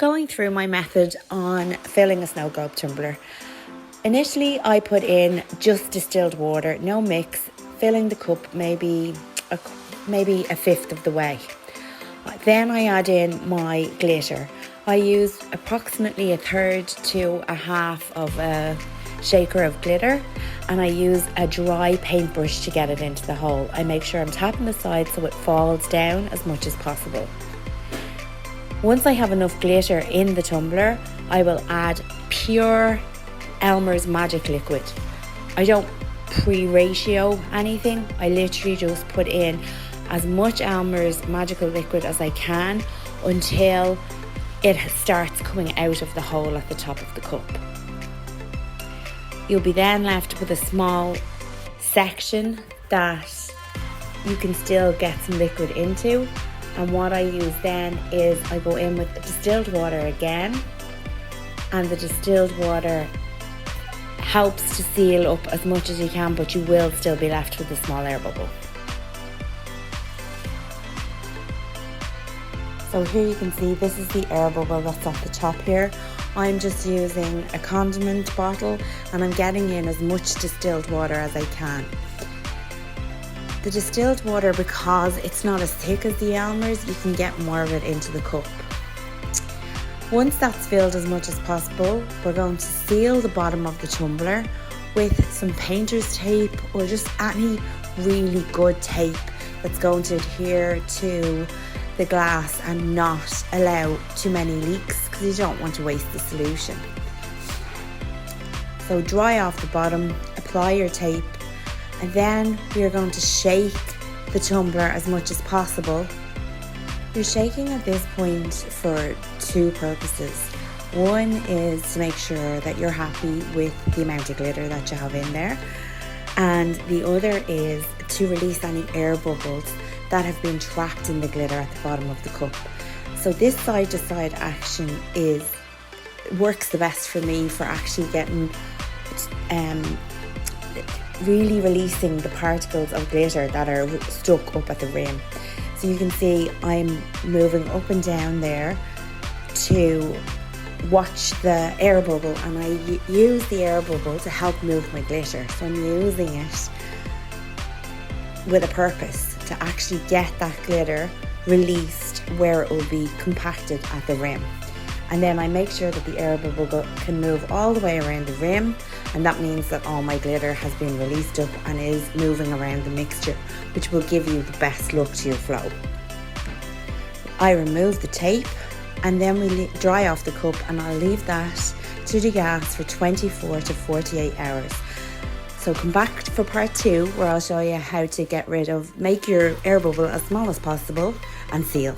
Going through my method on filling a SnowGlobe tumbler. Initially I put in just distilled water, no mix, filling the cup maybe a fifth of the way. Then I add in my glitter. I use approximately a third to a half of a shaker of glitter, and I use a dry paintbrush to get it into the hole. I make sure I'm tapping the side so it falls down as much as possible. Once I have enough glitter in the tumbler, I will add pure Elmers magic liquid. I don't pre-ratio anything. I literally just put in as much Elmers magical liquid as I can until it starts coming out of the hole at the top of the cup. You'll be then left with a small section that you can still get some liquid into. And what I use then is I go in with the distilled water again, and the distilled water helps to seal up as much as you can, but you will still be left with a small air bubble. So here you can see this is the air bubble that's at the top here. I'm just using a condiment bottle and I'm getting in as much distilled water as I can. The distilled water, because it's not as thick as the Elmers, you can get more of it into the cup. Once that's filled as much as possible, we're going to seal the bottom of the tumbler with some painter's tape or just any really good tape that's going to adhere to the glass and not allow too many leaks, because you don't want to waste the solution. So dry off the bottom, apply your tape, and then we are going to shake the tumbler as much as possible. You're shaking at this point for two purposes. One is to make sure that you're happy with the amount of glitter that you have in there, and the other is to release any air bubbles that have been trapped in the glitter at the bottom of the cup. So this side to side action works the best for me for actually getting really releasing the particles of glitter that are stuck up at the rim. So you can see I'm moving up and down there to watch the air bubble, and I use the air bubble to help move my glitter. So I'm using it with a purpose to actually get that glitter released where it will be compacted at the rim. And then I make sure that the air bubble can move all the way around the rim, and that means that all my glitter has been released up and is moving around the mixture, which will give you the best look to your flow. I remove the tape and then we dry off the cup, and I'll leave that to degas for 24 to 48 hours. So come back for part 2 where I'll show you how to make your air bubble as small as possible and seal.